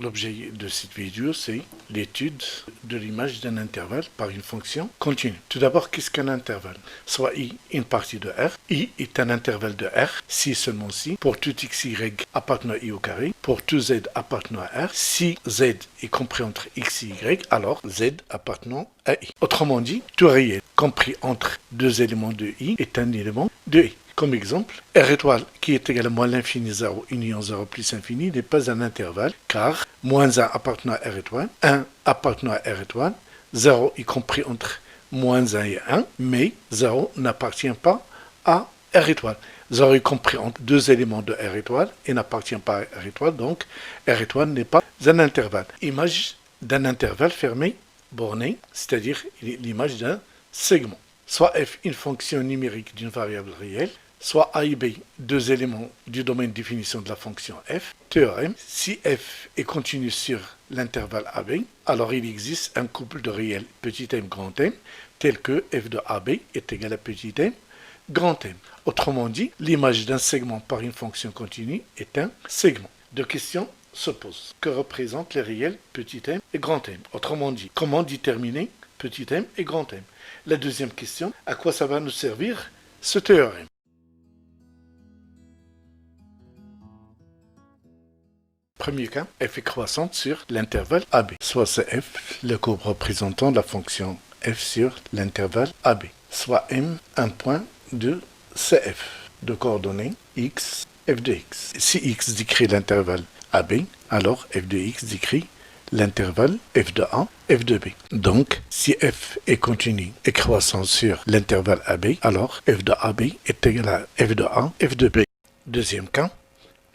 L'objet de cette vidéo, c'est l'étude de l'image d'un intervalle par une fonction continue. Tout d'abord, qu'est-ce qu'un intervalle? Soit I une partie de R. I est un intervalle de R, si seulement si, pour tout x, y appartenant à I au carré, pour tout z appartenant à R. Si z est compris entre x et y, alors z appartenant à I. Autrement dit, tout réel compris entre deux éléments de I est un élément de I. Comme exemple, R étoile qui est égal à moins l'infini 0 union 0 plus infini n'est pas un intervalle car moins 1 appartenant à R étoile, 1 appartenant à R étoile, 0 y compris entre moins 1 et 1, mais 0 n'appartient pas à R étoile. 0 y compris entre deux éléments de R étoile et n'appartient pas à R étoile, donc R étoile n'est pas un intervalle. Image d'un intervalle fermé, borné, c'est-à-dire l'image d'un segment. Soit f une fonction numérique d'une variable réelle, soit a et b deux éléments du domaine de définition de la fonction f. Théorème, si f est continu sur l'intervalle AB, alors il existe un couple de réels petit m grand m, tel que f de AB est égal à petit m grand m. Autrement dit, l'image d'un segment par une fonction continue est un segment. Deux questions se posent. Que représentent les réels petit m et grand m? Autrement dit, comment déterminer petit m et grand m? La deuxième question, à quoi ça va nous servir ce théorème? Premier cas, f est croissante sur l'intervalle AB. Soit c'est f, la courbe représentant la fonction f sur l'intervalle AB. Soit m, un point de cf, de coordonnées x, f de x. Si x décrit l'intervalle AB, alors f de x décrit l'intervalle f de A, f de B. Donc, si f est continu et croissant sur l'intervalle AB, alors f de AB est égal à f de A, f de B. Deuxième cas,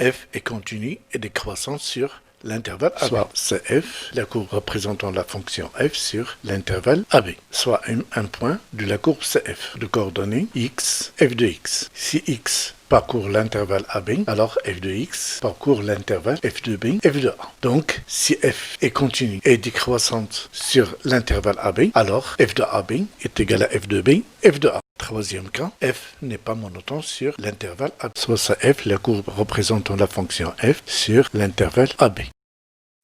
f est continu et décroissant sur l'intervalle AB. Soit c'est f, la courbe représentant la fonction f sur l'intervalle AB. Soit m, un point de la courbe cf, de coordonnées x, f de x. Si x parcourt l'intervalle AB, alors f de x parcourt l'intervalle f de b, f de a. Donc, si f est continue et décroissante sur l'intervalle AB, alors f de AB est égal à f de b, f de a. Troisième cas, f n'est pas monotone sur l'intervalle AB. Soit ça f, la courbe représentant la fonction f sur l'intervalle AB.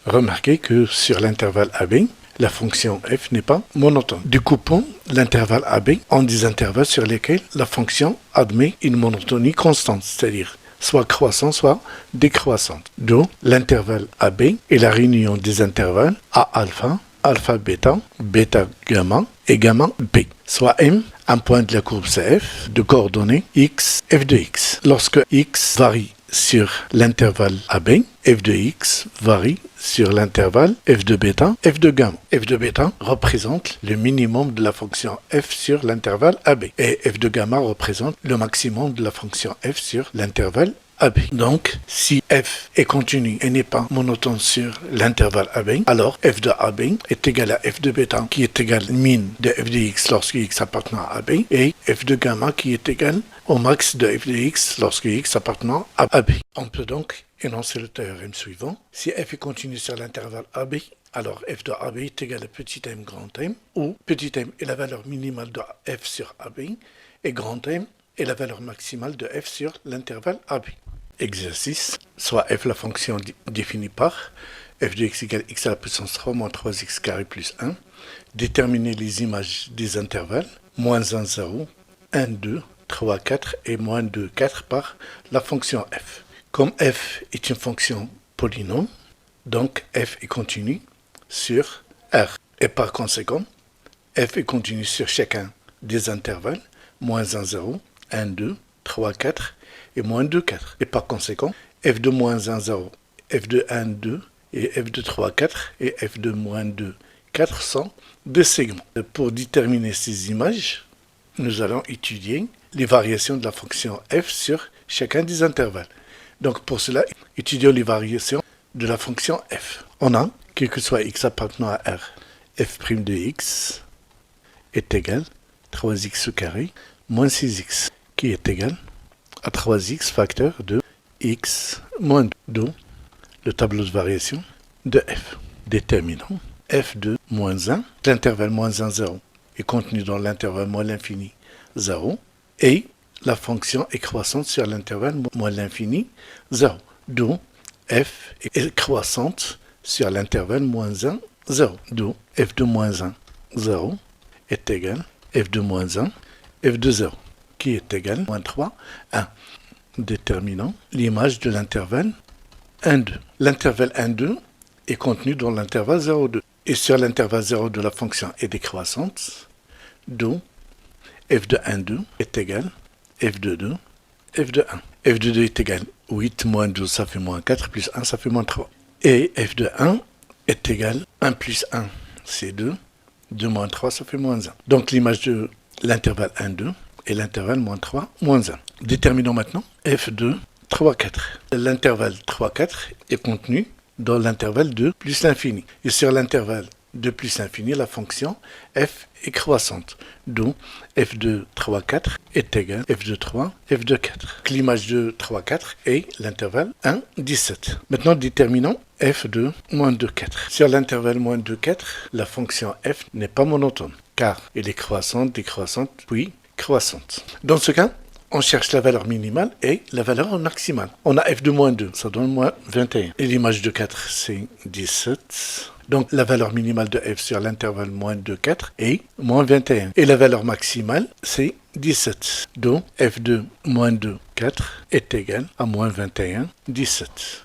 Remarquez que sur l'intervalle AB, la fonction f n'est pas monotone. Découpons l'intervalle AB en des intervalles sur lesquels la fonction admet une monotonie constante, c'est-à-dire soit croissante, soit décroissante. Donc, l'intervalle AB est la réunion des intervalles A alpha, alpha bêta, bêta gamma et gamma b. Soit m, un point de la courbe cf, de coordonnées x, f de x. Lorsque x varie sur l'intervalle AB, f de x varie sur l'intervalle f de bêta, f de gamma. F de bêta représente le minimum de la fonction f sur l'intervalle AB. Et f de gamma représente le maximum de la fonction f sur l'intervalle AB. Donc, si f est continu et n'est pas monotone sur l'intervalle AB, alors f de AB est égal à f de bêta qui est égal à min de f de x lorsque x appartenant à AB et f de gamma qui est égal au max de f de x lorsque x appartenant à AB. On peut donc énoncer le théorème suivant. Si f est continu sur l'intervalle AB, alors f de AB est égal à petit m grand m, où petit m est la valeur minimale de f sur AB et grand m est la valeur maximale de f sur l'intervalle AB. Exercice, soit f la fonction définie par f de x égale x à la puissance 3 moins 3x carré plus 1. Déterminer les images des intervalles moins 1, 0, 1, 2, 3, 4 et moins 2, 4 par la fonction f. Comme f est une fonction polynôme, donc f est continu sur R. Et par conséquent, f est continu sur chacun des intervalles moins 1, 0, 1, 2, 3, 4 et moins 2, 4. Et par conséquent, f de moins 1, 0, f de 1, 2 et f de 3, 4 et f de moins 2, 4 sont des segments. Pour déterminer ces images, nous allons étudier les variations de la fonction f sur chacun des intervalles. Donc pour cela, étudions les variations de la fonction f. On a, quel que soit x appartenant à R, f' de x est égal à 3x au carré moins 6x, qui est égal à 3x facteur de x moins 2, le tableau de variation de f. Déterminons f de moins 1, l'intervalle moins 1, 0 est contenu dans l'intervalle moins l'infini 0, et la fonction est croissante sur l'intervalle moins l'infini 0, d'où f est croissante sur l'intervalle moins 1, 0. D'où f de moins 1, 0 est égal f de moins 1, f de 0, qui est égal moins 3, 1. Déterminant l'image de l'intervalle 1, 2. L'intervalle 1, 2 est contenu dans l'intervalle 0, 2. Et sur l'intervalle 0, 2, la fonction est décroissante, d'où f de 1, 2 est égal f de 2, f de 1. f de 2 est égal 8 moins 12, ça fait moins 4, plus 1, ça fait moins 3. Et f de 1 est égal 1 plus 1, c'est 2. 2 moins 3, ça fait moins 1. Donc l'image de l'intervalle 1, 2 et l'intervalle moins 3, moins 1. Déterminons maintenant f2, 3, 4. L'intervalle 3, 4 est contenu dans l'intervalle 2 plus l'infini. Et sur l'intervalle 2 plus l'infini, la fonction f est croissante. D'où f de 3, 4 est égal f de 3, f de 4. L'image de 3, 4 est l'intervalle 1, 17. Maintenant, déterminons f de moins 2, 4. Sur l'intervalle moins 2, 4, la fonction f n'est pas monotone, car elle est croissante, décroissante, puis croissante. Dans ce cas, on cherche la valeur minimale et la valeur maximale. On a f de moins 2, ça donne moins 21. Et l'image de 4, c'est 17. Donc la valeur minimale de f sur l'intervalle moins 2, 4 est moins 21. Et la valeur maximale, c'est 17. Donc f de moins 2, 4 est égal à moins 21, 17.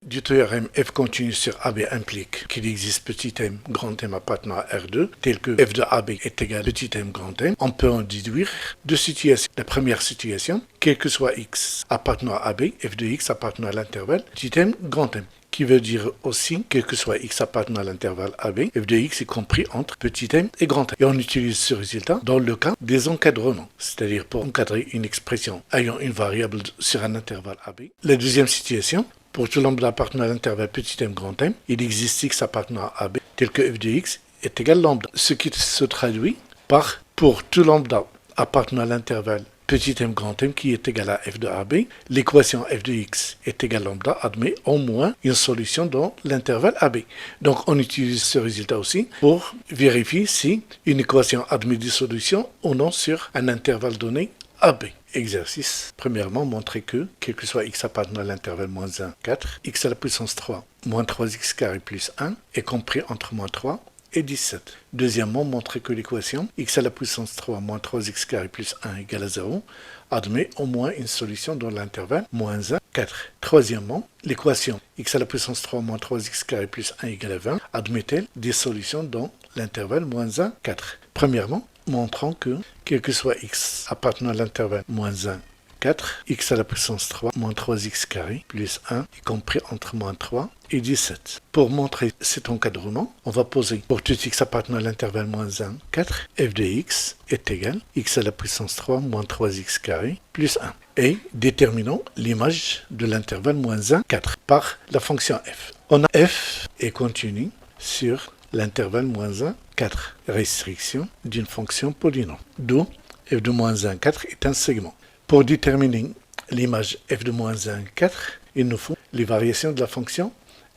Du théorème f continu sur AB implique qu'il existe petit m, grand M appartenant à R2, tel que f de AB est égal à petit m, grand M. On peut en déduire deux situations. La première situation, quel que soit x appartenant à AB, f de x appartenant à l'intervalle petit m, grand M. Qui veut dire aussi, quel que soit x appartenant à l'intervalle AB, f de x est compris entre petit m et grand M. Et on utilise ce résultat dans le cas des encadrements, c'est-à-dire pour encadrer une expression ayant une variable sur un intervalle AB. La deuxième situation, pour tout lambda appartenant à l'intervalle petit m grand M, il existe x appartenant à AB, tel que f de x est égal à lambda. Ce qui se traduit par pour tout lambda appartenant à l'intervalle petit m grand M qui est égal à f de AB, l'équation f de x est égal à lambda admet au moins une solution dans l'intervalle AB. Donc on utilise ce résultat aussi pour vérifier si une équation admet des solutions ou non sur un intervalle donné AB. Exercice. Premièrement, montrer que, quel que soit x appartenant à l'intervalle moins 1, 4, x à la puissance 3, moins 3x carré plus 1 est compris entre moins 3 et 17. Deuxièmement, montrer que l'équation x à la puissance 3, moins 3x carré plus 1 égale à 0 admet au moins une solution dans l'intervalle moins 1, 4. Troisièmement, l'équation x à la puissance 3, moins 3x carré plus 1 égale à 20 admet-elle des solutions dans l'intervalle moins 1, 4. Premièrement, montrant que, quel que soit x appartenant à l'intervalle moins 1, 4, x à la puissance 3, moins 3x carré, plus 1, y compris entre moins 3 et 17. Pour montrer cet encadrement, on va poser pour tout x appartenant à l'intervalle moins 1, 4, f de x est égal x à la puissance 3, moins 3x carré, plus 1. Et déterminons l'image de l'intervalle moins 1, 4 par la fonction f. On a f est continu sur l'intervalle moins 1, 4. Restriction d'une fonction polynôme. D'où f de moins 1, 4 est un segment. Pour déterminer l'image f de moins 1, 4, il nous faut les variations de la fonction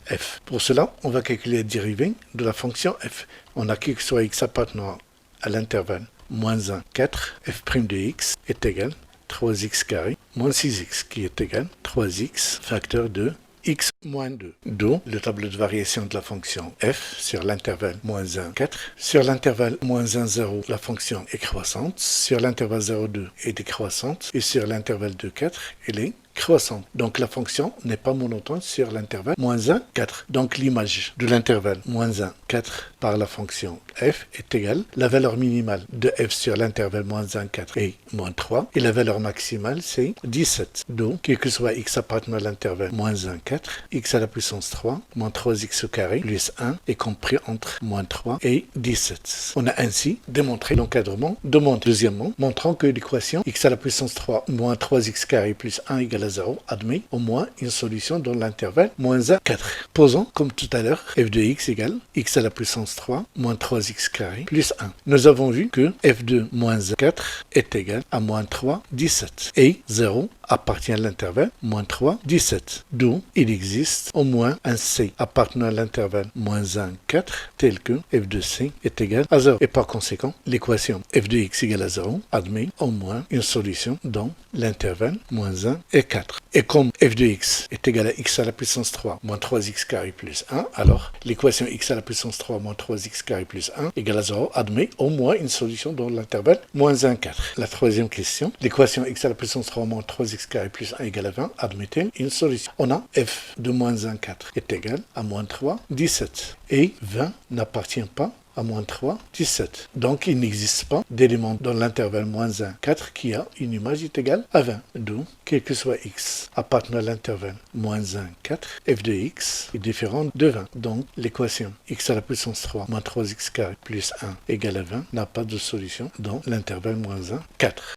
f. Pour cela, on va calculer la dérivée de la fonction f. On a quel que soit x appartenant à l'intervalle moins 1, 4, f' de x est égal 3x carré moins 6x qui est égal 3x facteur de x moins 2. D'où le tableau de variation de la fonction f sur l'intervalle moins 1, 4. Sur l'intervalle moins 1, 0, la fonction est croissante. Sur l'intervalle 0, 2, elle est décroissante. Et sur l'intervalle 2, 4, elle est croissante. Donc la fonction n'est pas monotone sur l'intervalle moins 1, 4. Donc l'image de l'intervalle moins 1, 4 par la fonction f est égale la valeur minimale de f sur l'intervalle moins 1, 4 est moins 3. Et la valeur maximale, c'est 17. Donc, quel que soit x appartenant à l'intervalle moins 1, 4, x à la puissance 3, moins 3x au carré, plus 1 est compris entre moins 3 et 17. On a ainsi démontré l'encadrement demandé. Deuxièmement, montrant que l'équation x à la puissance 3, moins 3x carré, plus 1 égale égale à 0 admet au moins une solution dans l'intervalle moins 1, 4. Posons, comme tout à l'heure, f de x égale x à la puissance 3 moins 3x carré plus 1. Nous avons vu que f de moins 4 est égal à moins 3, 17. Et 0 appartient à l'intervalle moins 3, 17. D'où il existe au moins un c appartenant à l'intervalle moins 1, 4, tel que f de c est égal à 0. Et par conséquent, l'équation f de x égale à 0 admet au moins une solution dans l'intervalle moins 1 et 4. Et comme f de x est égal à x à la puissance 3 moins 3x carré plus 1, alors l'équation x à la puissance 3 moins 3x carré plus 1 égale à 0 admet au moins une solution dans l'intervalle moins 1, 4. La troisième question, l'équation x à la puissance 3 moins 3x carré plus 1 égale à 20 admet-elle une solution? On a f de moins 1, 4 est égal à moins 3, 17. Et 20 n'appartient pas à moins 3, 17. Donc, il n'existe pas d'élément dans l'intervalle moins 1, 4 qui a une image est égale à 20. D'où, quel que soit x appartenant à l'intervalle moins 1, 4, f de x est différent de 20. Donc, l'équation x à la puissance 3 moins 3x carré plus 1 égale à 20 n'a pas de solution dans l'intervalle moins 1, 4.